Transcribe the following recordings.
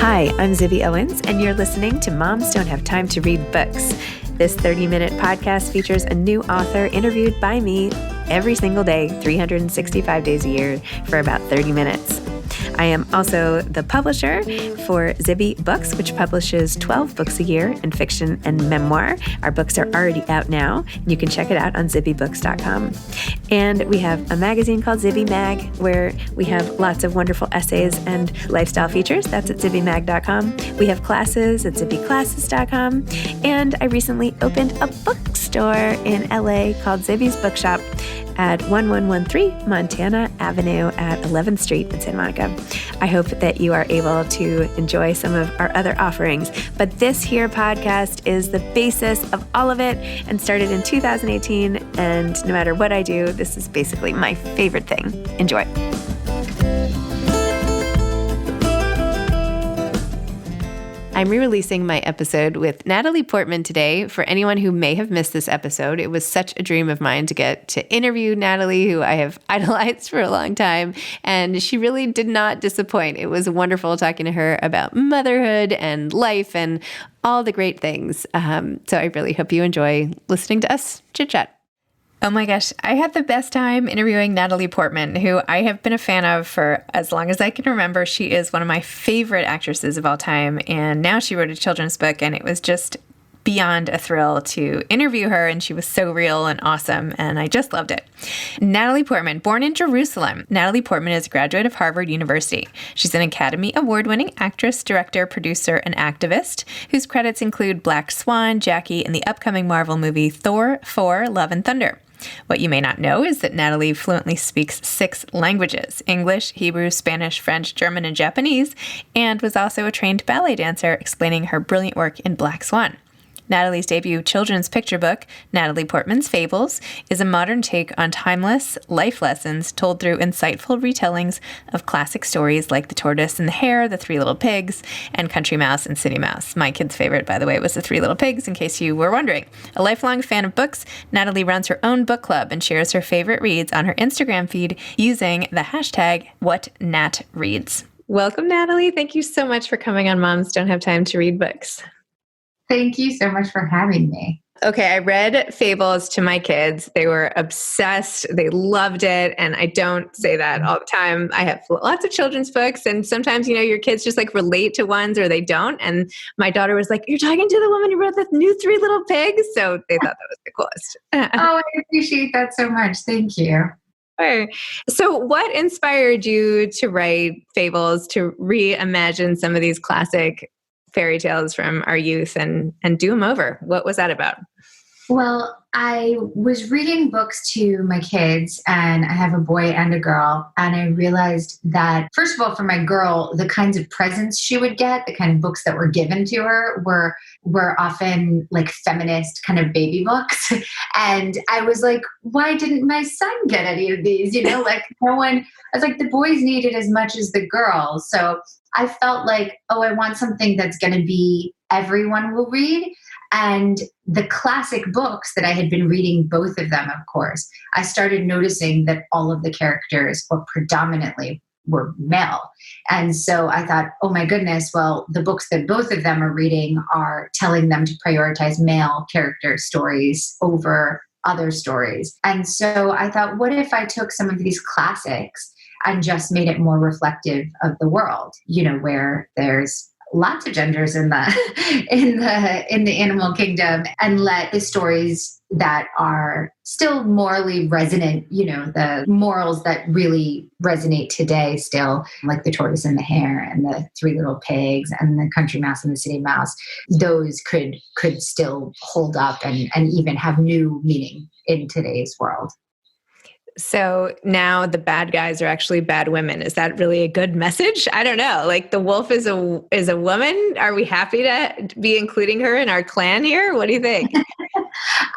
Hi, I'm Zibby Owens, and you're listening to Moms Don't Have Time to Read Books. This 30-minute podcast features a new author interviewed by me every single day, 365 days a year, for about 30 minutes. I am also the publisher for Zibby Books, which publishes 12 books a year in fiction and memoir. Our books are already out now. You can check it out on zibbybooks.com. And we have a magazine called Zibby Mag, where we have lots of wonderful essays and lifestyle features. That's at zibbymag.com. We have classes at zibbyclasses.com. And I recently opened a bookstore in LA called Zibby's Bookshop at 1113 Montana Avenue at 11th Street in Santa Monica. I hope that you are able to enjoy some of our other offerings. But this here podcast is the basis of all of it and started in 2018. And no matter what I do, this is basically my favorite thing. Enjoy. I'm re-releasing my episode with NATALIE Portman today. For anyone who may have missed this episode, it was such a dream of mine to get to interview NATALIE, who I have idolized for a long time, and she really did not disappoint. It was wonderful talking to her about motherhood and life and all the great things. So I really hope you enjoy listening to us chit-chat. Oh my gosh, I had the best time interviewing NATALIE Portman, who I have been a fan of for as long as I can remember. She is one of my favorite actresses of all time, and now she wrote a children's book, and it was just beyond a thrill to interview her, and she was so real and awesome, and I just loved it. NATALIE Portman, born in Jerusalem. NATALIE Portman is a graduate of Harvard University. She's an Academy Award-winning actress, director, producer, and activist, whose credits include Black Swan, Jackie, and the upcoming Marvel movie Thor 4: Love and Thunder. What you may not know is that NATALIE fluently speaks 6 languages: English, Hebrew, Spanish, French, German, and Japanese, and was also a trained ballet dancer, explaining her brilliant work in Black Swan. NATALIE's debut children's picture book, NATALIE Portman's Fables, is a modern take on timeless life lessons told through insightful retellings of classic stories like The Tortoise and the Hare, The Three Little Pigs, and Country Mouse and City Mouse. My kid's favorite, by the way, was The Three Little Pigs, in case you were wondering. A lifelong fan of books, NATALIE runs her own book club and shares her favorite reads on her Instagram feed using the hashtag #WhatNatReads. Welcome, NATALIE. Thank you so much for coming on Moms Don't Have Time to Read Books. Thank you so much for having me. Okay, I read Fables to my kids. They were obsessed. They loved it. And I don't say that all the time. I have lots of children's books, and sometimes, your kids just like relate to ones or they don't. And my daughter was like, "You're talking to the woman who wrote the new Three Little Pigs?" So they thought that was the coolest. Oh, I appreciate that so much. Thank you. Sure. So what inspired you to write Fables, to reimagine some of these classic fairy tales from our youth and do them over? What was that about? Well, I was reading books to my kids, and I have a boy and a girl. And I realized that, first of all, for my girl, the kinds of presents she would get, the kind of books that were given to her were often like feminist kind of baby books. And I was like, why didn't my son get any of these? Like no one, I was like, the boys need it as much as the girls. So I felt like, I want something that's going to be everyone will read. And the classic books that I had been reading, both of them, of course, I started noticing that all of the characters, or predominantly, were male. And so I thought, oh my goodness, well, the books that both of them are reading are telling them to prioritize male character stories over other stories. And so I thought, what if I took some of these classics and just made it more reflective of the world, where there's lots of genders in the in the animal kingdom, and let the stories that are still morally resonant, the morals that really resonate today still, like the Tortoise and the Hare and the Three Little Pigs and the Country Mouse and the City Mouse, those could still hold up and even have new meaning in today's world. So now the bad guys are actually bad women. Is that really a good message? I don't know. Like, the wolf is a woman. Are we happy to be including her in our clan here? What do you think?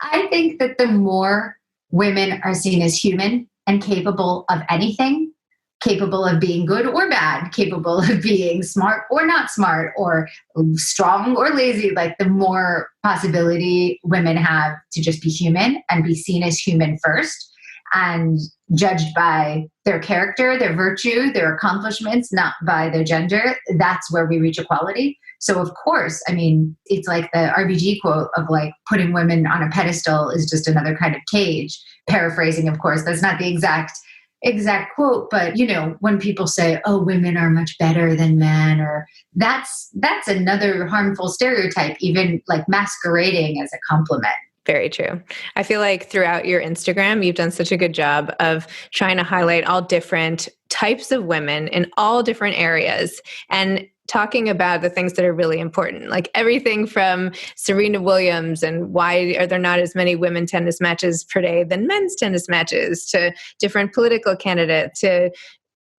I think that the more women are seen as human and capable of anything, capable of being good or bad, capable of being smart or not smart, or strong or lazy, like the more possibility women have to just be human and be seen as human first, and judged by their character, their virtue, their accomplishments, not by their gender, that's where we reach equality. So of course, I mean, it's like the RBG quote of like putting women on a pedestal is just another kind of cage. Paraphrasing, of course, that's not the exact quote, but you know, when people say, oh, women are much better than men, or that's another harmful stereotype, even like masquerading as a compliment. Very true. I feel like throughout your Instagram, you've done such a good job of trying to highlight all different types of women in all different areas and talking about the things that are really important, like everything from Serena Williams and why are there not as many women tennis matches per day than men's tennis matches, to different political candidates, to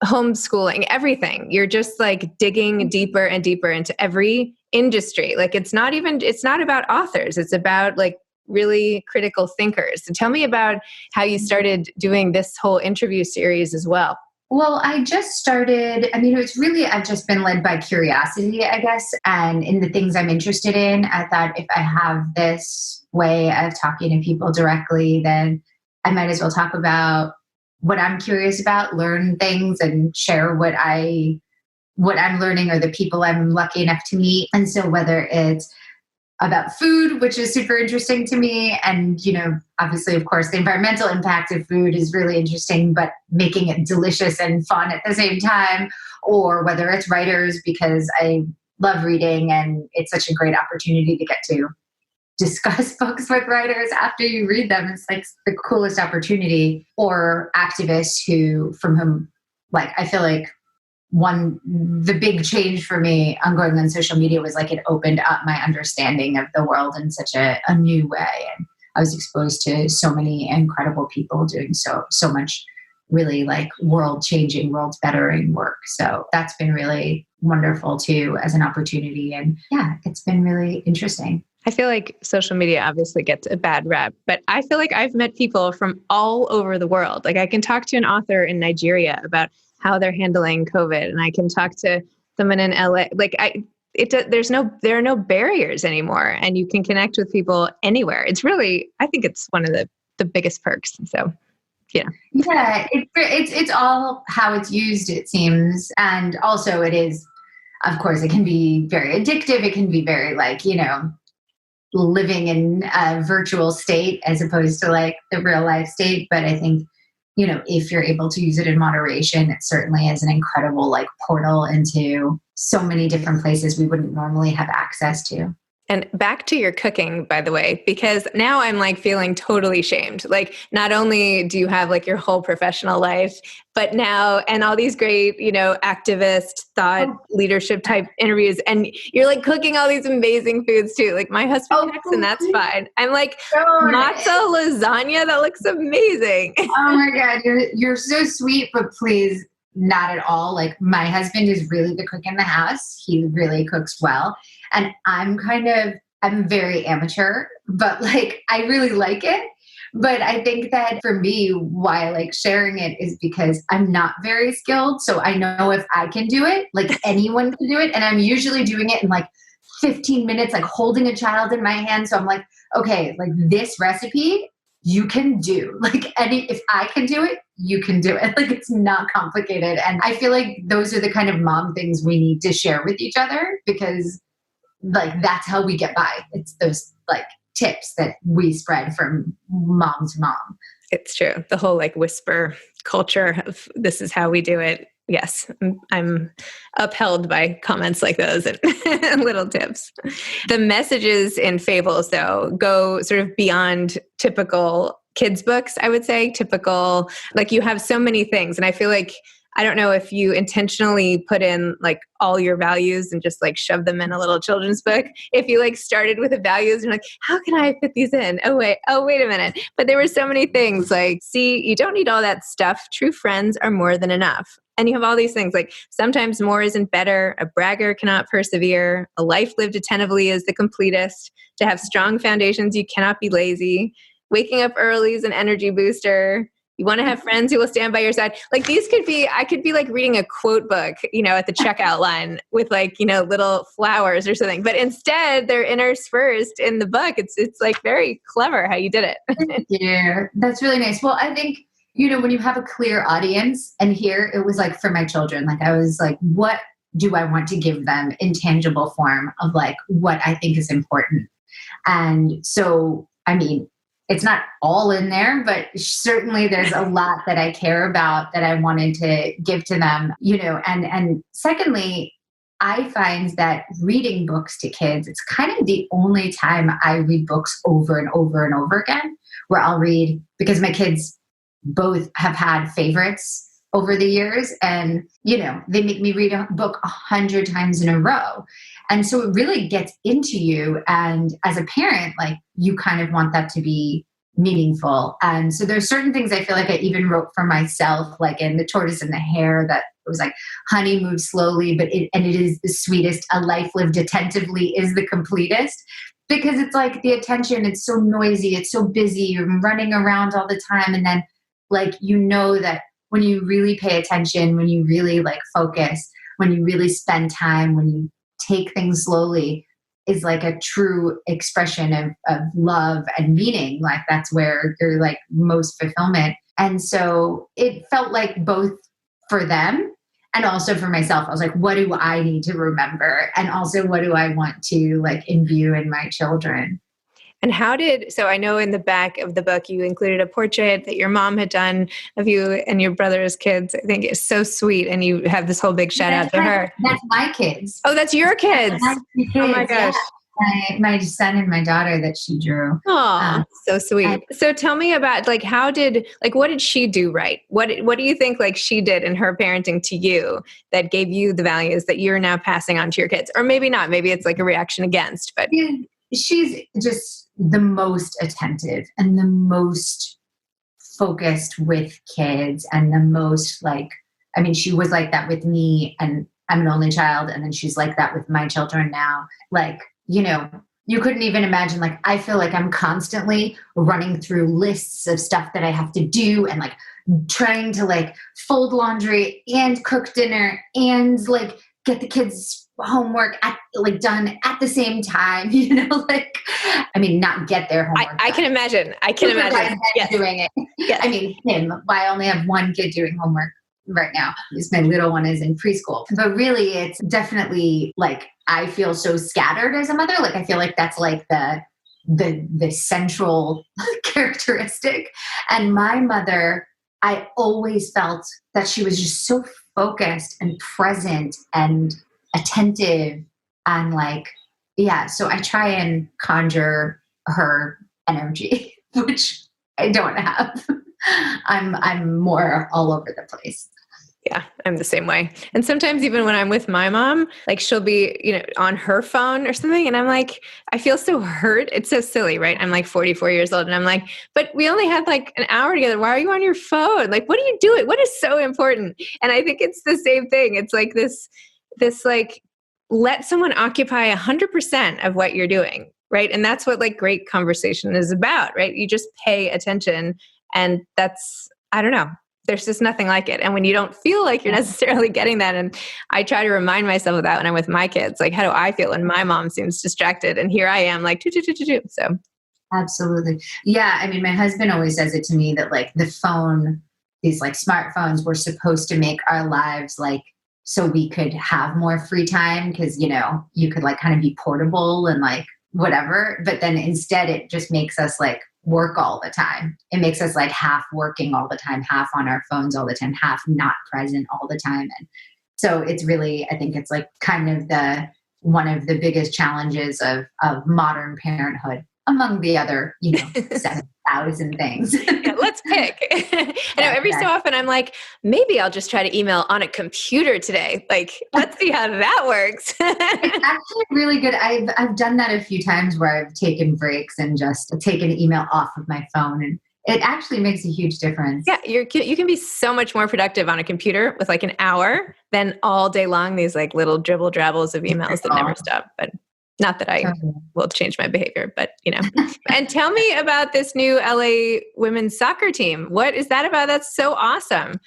homeschooling, everything. You're just like digging deeper and deeper into every industry. Like it's not about authors. It's about like really critical thinkers. So tell me about how you started doing this whole interview series as well. Well, I just started, I mean, I've just been led by curiosity, I guess. And in the things I'm interested in, I thought if I have this way of talking to people directly, then I might as well talk about what I'm curious about, learn things and share what I'm learning or the people I'm lucky enough to meet. And so whether it's about food, which is super interesting to me. And, you know, obviously, of course, the environmental impact of food is really interesting, but making it delicious and fun at the same time, or whether it's writers, because I love reading and it's such a great opportunity to get to discuss books with writers after you read them. It's like the coolest opportunity. Or activists from whom, like, I feel like the big change for me on going on social media was like it opened up my understanding of the world in such a new way. And I was exposed to so many incredible people doing so much really like world changing, world bettering work. So that's been really wonderful too as an opportunity. And yeah, it's been really interesting. I feel like social media obviously gets a bad rep, but I feel like I've met people from all over the world. Like I can talk to an author in Nigeria about how they're handling COVID, and I can talk to someone in LA. Like there are no barriers anymore, and you can connect with people anywhere. It's really, I think it's one of the biggest perks. So, yeah. Yeah, it's all how it's used, it seems. And also it is, of course, it can be very addictive. It can be very like, you know, living in a virtual state as opposed to like the real life state. But I think, you know, if you're able to use it in moderation, it certainly is an incredible like portal into so many different places we wouldn't normally have access to. And back to your cooking, by the way, because now I'm like feeling totally shamed. Like not only do you have like your whole professional life, but now, and all these great, you know, activist thought leadership type interviews, and you're like cooking all these amazing foods too. Like my husband cooks and that's fine. I'm like, matzo lasagna, that looks amazing. Oh my God, you're so sweet, but please, not at all. Like my husband is really the cook in the house. He really cooks well. And I'm very amateur, but like, I really like it. But I think that for me, why I like sharing it is because I'm not very skilled. So I know if I can do it, like anyone can do it. And I'm usually doing it in like 15 minutes, like holding a child in my hand. So I'm like, okay, like this recipe, you can do. Like if I can do it, you can do it. Like it's not complicated. And I feel like those are the kind of mom things we need to share with each other, because like that's how we get by. It's those like tips that we spread from mom to mom. It's true. The whole like whisper culture of this is how we do it. Yes, I'm upheld by comments like those and little tips. The messages in Fables, though, go sort of beyond typical kids' books, I would say. Typical, like you have so many things. And I feel like, I don't know if you intentionally put in like all your values and just like shove them in a little children's book. If you like started with the values and you're like, how can I fit these in? Oh, wait a minute. But there were so many things like, see, you don't need all that stuff. True friends are more than enough. And you have all these things like sometimes more isn't better. A bragger cannot persevere. A life lived attentively is the completest. To have strong foundations, you cannot be lazy. Waking up early is an energy booster. You want to have friends who will stand by your side. Like these I could be like reading a quote book, you know, at the checkout line with like, you know, little flowers or something. But instead they're interspersed in the book. It's like very clever how you did it. Yeah, that's really nice. Well, I think, when you have a clear audience, and here it was like for my children, like I was like, what do I want to give them in tangible form of like what I think is important? And so, I mean, it's not all in there, but certainly there's a lot that I care about that I wanted to give to them, and secondly, I find that reading books to kids, it's kind of the only time I read books over and over and over again, where I'll read, because my kids both have had favorites over the years, and they make me read a book 100 times in a row, and so it really gets into you, and as a parent, like, you kind of want that to be meaningful. And so there's certain things I feel like I even wrote for myself, like in The Tortoise and the Hare, that it was like, honey moves slowly, but it is the sweetest, a life lived attentively is the completest, because it's like the attention, it's so noisy, it's so busy, you're running around all the time, and then like, that when you really pay attention, when you really like focus, when you really spend time, when you take things slowly, is like a true expression of love and meaning. Like, that's where you're like most fulfillment. And so it felt like both for them and also for myself. I was like, what do I need to remember? And also, what do I want to like imbue in my children? And so I know in the back of the book, you included a portrait that your mom had done of you and your brother's kids. I think it's so sweet. And you have this whole big shout out to her. That's my kids. Oh, that's your kids. That's my kids. Oh my gosh. Yeah. My son and my daughter that she drew. Oh, so sweet. So tell me about like, what did she do right? What do you think like she did in her parenting to you that gave you the values that you're now passing on to your kids? Or maybe not, maybe it's like a reaction against, but. She's just the most attentive and the most focused with kids, and the most like, I mean, she was like that with me, and I'm an only child, and then she's like that with my children now. Like, you couldn't even imagine, like, I feel like I'm constantly running through lists of stuff that I have to do, and like trying to like fold laundry and cook dinner and like get the kids homework done at the same time, like, I mean, not get their homework. I can imagine. Yes. Doing it. Yes. I mean, I only have one kid doing homework right now. My little one is in preschool, but really it's definitely like, I feel so scattered as a mother. Like, I feel like that's like the central characteristic. And my mother, I always felt that she was just so focused and present and attentive, and like, so I try and conjure her energy, which I don't have. I'm more all over the place. Yeah, I'm the same way. And sometimes even when I'm with my mom, like she'll be, on her phone or something. And I'm like, I feel so hurt. It's so silly, right? I'm like 44 years old and I'm like, but we only had like an hour together. Why are you on your phone? Like, what are you doing? What is so important? And I think it's the same thing. It's like this like, let someone occupy 100% of what you're doing. Right. And that's what like great conversation is about, right? You just pay attention, and that's, I don't know. There's just nothing like it. And when you don't feel like you're necessarily getting that, and I try to remind myself of that when I'm with my kids, like, how do I feel when my mom seems distracted? And here I am like, so. Absolutely. Yeah. I mean, my husband always says it to me that like the phone, these like smartphones were supposed to make our lives like, so we could have more free time, because, you could like kind of be portable and like whatever. But then instead it just makes us like work all the time. It makes us like half working all the time, half on our phones all the time, half not present all the time. And so it's really, I think it's like kind of one of the biggest challenges of modern parenthood, among the other, 7,000 things. Yeah, let's pick. I know every so often I'm like, maybe I'll just try to email on a computer today. Like, let's see how that works. It's actually really good. I've done that a few times where I've taken breaks and just taken email off of my phone, and it actually makes a huge difference. Yeah, you can be so much more productive on a computer with like an hour than all day long these like little dribble drabbles of emails that never stop. But not that I will change my behavior, but And tell me about this new LA women's soccer team. What is that about? That's so awesome.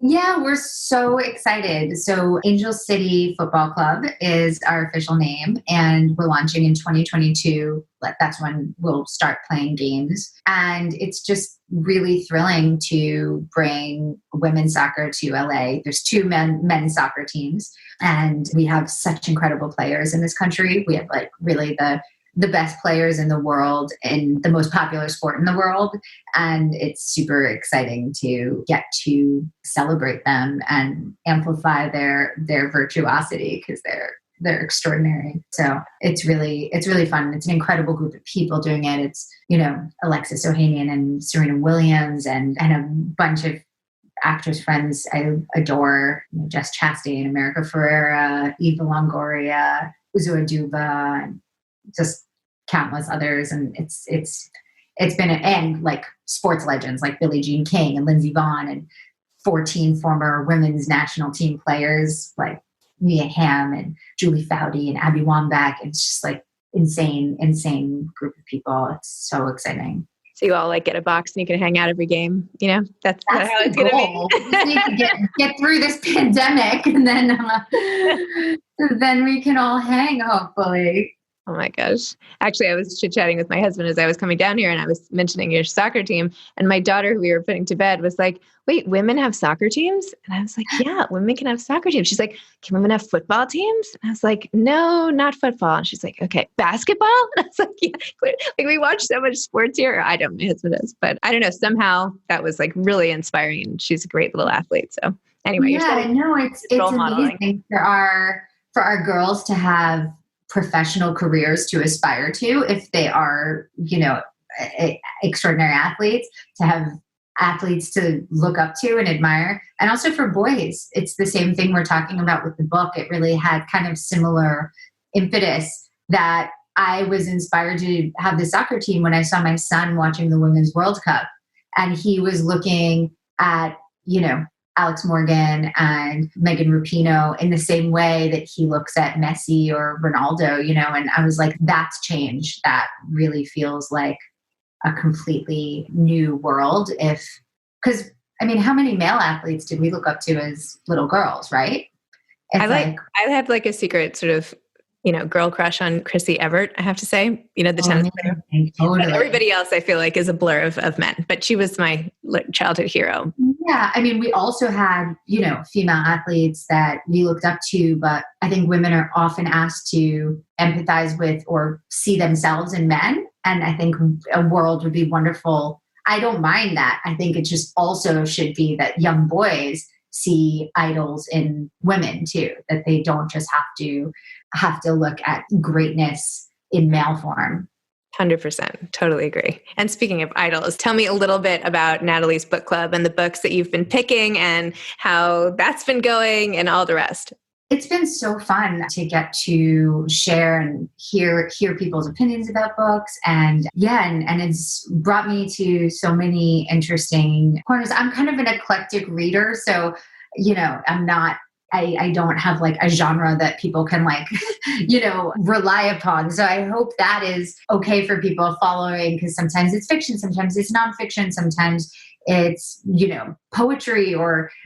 Yeah, we're so excited. So Angel City Football Club is our official name, and we're launching in 2022. That's when we'll start playing games. And it's just really thrilling to bring women's soccer to LA. There's two men's soccer teams, and we have such incredible players in this country. We have like really the best players in the world in the most popular sport in the world. And it's super exciting to get to celebrate them and amplify their virtuosity because they're extraordinary. So it's really fun. It's an incredible group of people doing it. It's, Alexis Ohanian and Serena Williams and a bunch of actress friends I adore, Jess Chastain, America Ferrera, Eva Longoria, Uzua Duba, and just countless others. And it's been and like sports legends like Billie Jean King and Lindsey Vonn and 14 former women's national team players like Mia Hamm and Julie Foudy and Abby Wambach. It's just like insane group of people. It's so exciting. So you all like get a box and you can hang out every game. That's how it's going to be. We just need to get through this pandemic, and then we can all hang, hopefully. Oh my gosh. Actually, I was chit-chatting with my husband as I was coming down here, and I was mentioning your soccer team, and my daughter, who we were putting to bed, was like, wait, women have soccer teams? And I was like, yeah, women can have soccer teams. She's like, can women have football teams? And I was like, no, not football. And she's like, okay, basketball? And I was like, yeah. Like, we watch so much sports here. I don't, my husband does, but I don't know. Somehow that was like really inspiring. She's a great little athlete. So anyway. Yeah, no, it's amazing for our girls to have professional careers to aspire to if they are, extraordinary athletes, to have athletes to look up to and admire. And also for boys, it's the same thing we're talking about with the book. It really had kind of similar impetus that I was inspired to have the soccer team when I saw my son watching the Women's World Cup. And he was looking at, Alex Morgan and Megan Rapinoe in the same way that he looks at Messi or Ronaldo, and I was like, that's change. That really feels like a completely new world. Because how many male athletes did we look up to as little girls, right? I have like a secret sort of, girl crush on Chrissy Evert, I have to say, the tennis player. Totally. But everybody else I feel like is a blur of men, but she was my childhood hero. Yeah. We also had, female athletes that we looked up to, but I think women are often asked to empathize with or see themselves in men. And I think a world would be wonderful. I don't mind that. I think it just also should be that young boys see idols in women too, that they don't just have to look at greatness in male form. 100%. Totally agree. And speaking of idols, tell me a little bit about Natalie's book club and the books that you've been picking and how that's been going and all the rest. It's been so fun to get to share and hear people's opinions about books. And it's brought me to so many interesting corners. I'm kind of an eclectic reader. So, I don't have like a genre that people can like, rely upon. So I hope that is okay for people following, because sometimes it's fiction, sometimes it's nonfiction, sometimes it's, poetry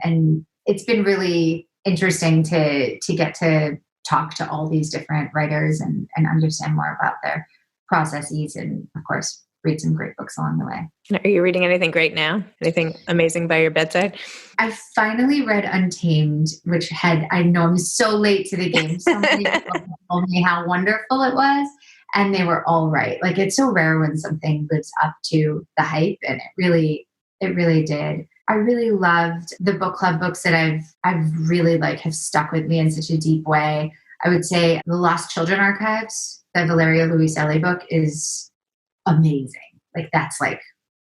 and it's been really interesting to get to talk to all these different writers and understand more about their processes and, of course, read some great books along the way. Are you reading anything great now? Anything amazing by your bedside? I finally read Untamed, which I know I'm so late to the game. So many people told me how wonderful it was, and they were all right. Like, it's so rare when something lives up to the hype, and it really did. I really loved the book club books that I've really have stuck with me in such a deep way. I would say The Lost Children Archives, the Valeria Luiselli book, is amazing. That's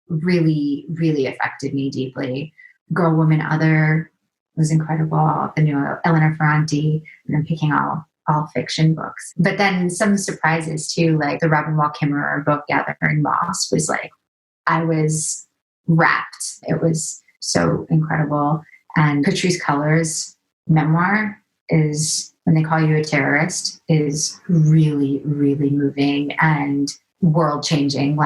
really, really affected me deeply. Girl, Woman, Other was incredible. The new Elena Ferranti, and I'm picking all fiction books. But then some surprises too, like the Robin Wall Kimmerer book, Gathering Moss, was I was wrapped. It was so incredible. And Patrice Culler's memoir is When They Call You a Terrorist is really, really moving and world-changing.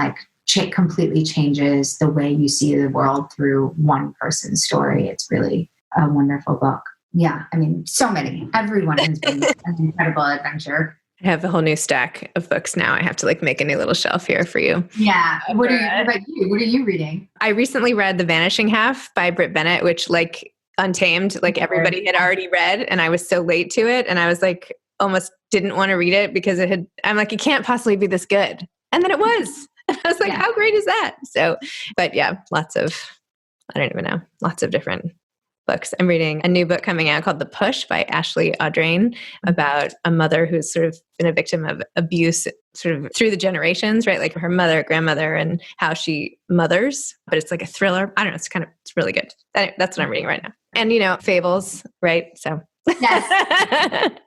Completely changes the way you see the world through one person's story. It's really a wonderful book. Yeah. I mean, so many. Everyone has been an incredible adventure. I have a whole new stack of books now. I have to like make a new little shelf here for you. Yeah. What about you? What are you reading? I recently read The Vanishing Half by Britt Bennett, which like Untamed, like everybody had already read, and I was so late to it. And I was like, almost didn't want to read it because I'm like, it can't possibly be this good. And then it was. I was like, how great is that? So, but yeah, lots of different books. I'm reading a new book coming out called The Push by Ashley Audrain about a mother who's sort of been a victim of abuse sort of through the generations, right? Like her mother, grandmother, and how she mothers. But it's like a thriller. I don't know. It's really good. Anyway, that's what I'm reading right now. And, fables, right? So. Yes.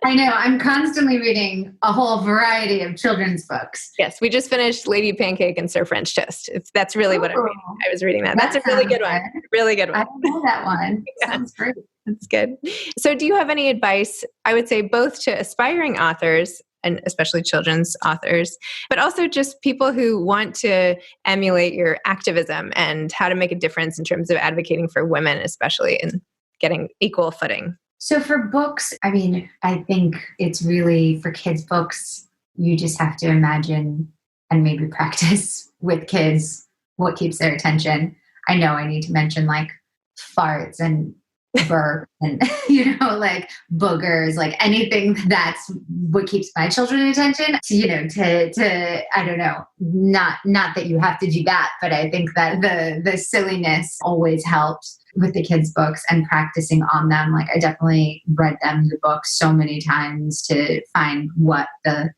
I know. I'm constantly reading a whole variety of children's books. Yes. We just finished Lady Pancake and Sir French Toast. That's really what I'm reading. I was reading that. That's a really good one. Really good one. I don't know that one. Yeah. Sounds great. That's good. So do you have any advice, I would say both to aspiring authors and especially children's authors, but also just people who want to emulate your activism and how to make a difference in terms of advocating for women, especially in getting equal footing? So for books, I mean, I think it's really for kids' books, you just have to imagine and maybe practice with kids what keeps their attention. I know I need to mention like farts and burps and, like boogers, like anything that's what keeps my children attention to I don't know, not that you have to do that, but I think that the silliness always helps with the kids' books and practicing on them. Like I definitely read them the book so many times to find what the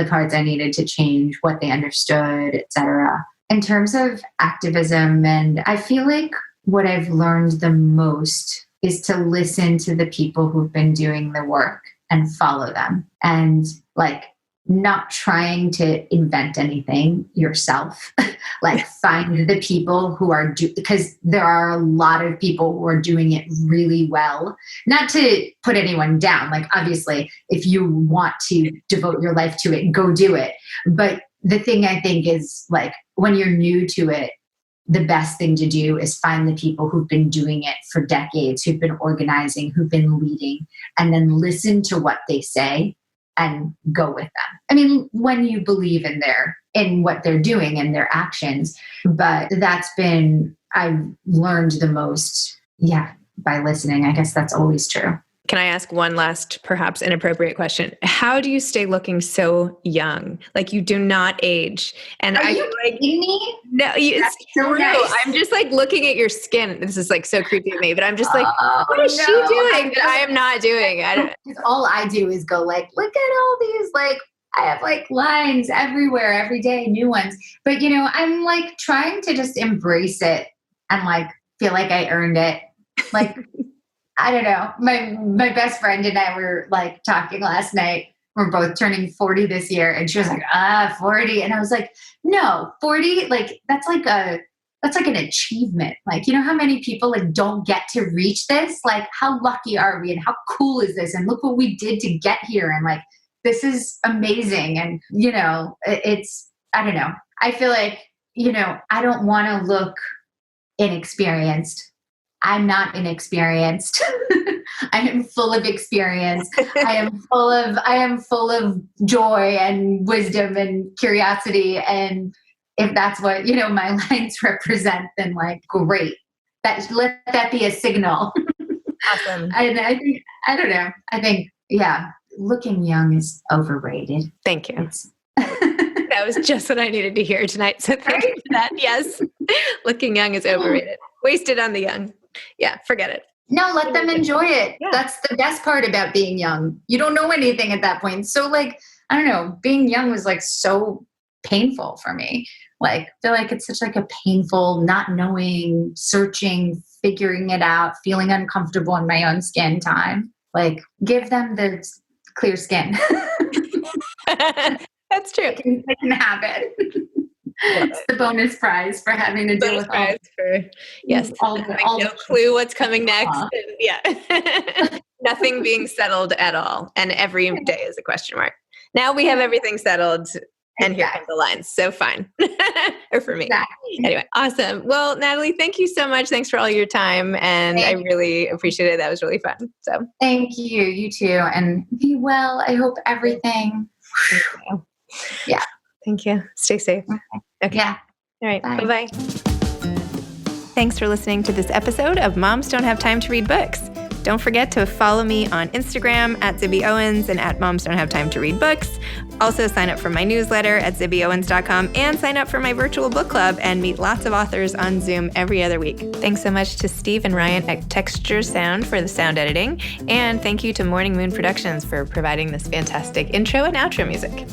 parts I needed to change, what they understood, etc. In terms of activism, and I feel like what I've learned the most is to listen to the people who've been doing the work and follow them, and like not trying to invent anything yourself. Like find the people who are because there are a lot of people who are doing it really well. Not to put anyone down. Like obviously, if you want to devote your life to it, go do it. But the thing I think is like when you're new to it, the best thing to do is find the people who've been doing it for decades, who've been organizing, who've been leading, and then listen to what they say and go with them. I mean, when you believe in what they're doing and their actions, but I've learned the most, by listening. I guess that's always true. Can I ask one last, perhaps inappropriate question? How do you stay looking so young? Like you do not age. And are you kidding me? No, it's so true. nice. I'm just like looking at your skin. This is like so creepy to me, but I'm just like, what is she doing that I am not doing? Because all I do is go like, look at all these, like, I have like lines everywhere, every day, new ones. But I'm like trying to just embrace it and like feel like I earned it. Like, I don't know. My best friend and I were like talking last night. We're both turning 40 this year. And she was like, 40. And I was like, no, 40, like that's like an achievement. Like, how many people like don't get to reach this? Like, how lucky are we? And how cool is this? And look what we did to get here. And like, this is amazing. And, it's, I don't know. I feel like, I don't want to look inexperienced. I'm not inexperienced. I am full of experience. I am full of joy and wisdom and curiosity. And if that's what, my lines represent, then like, great. Let that be a signal. Awesome. And I don't know. I think, looking young is overrated. Thank you. That was just what I needed to hear tonight. So thank you for that. Yes. Looking young is overrated. Wasted on the young. Yeah, forget it. No, let them enjoy it. Yeah. That's the best part about being young. You don't know anything at that point. So like, I don't know, being young was like so painful for me. Like, I feel like it's such like a painful, not knowing, searching, figuring it out, feeling uncomfortable in my own skin time. Like, give them the clear skin. That's true. They can have it. It's the bonus prize for having to deal with all no clue what's coming next. And, nothing being settled at all. And every day is a question mark. Now we have everything settled. And here come the lines. So fine. Or for me. Exactly. Anyway, awesome. Well, Natalie, thank you so much. Thanks for all your time. And I really appreciate it. That was really fun. So thank you. You too. And be well. I hope everything. Yeah. Thank you. Stay safe. Okay. Yeah. All right. Bye. Bye-bye. Thanks for listening to this episode of Moms Don't Have Time to Read Books. Don't forget to follow me on Instagram at Zibby Owens and at Moms Don't Have Time to Read Books. Also sign up for my newsletter at zibbyowens.com and sign up for my virtual book club and meet lots of authors on Zoom every other week. Thanks so much to Steve and Ryan at Texture Sound for the sound editing. And thank you to Morning Moon Productions for providing this fantastic intro and outro music.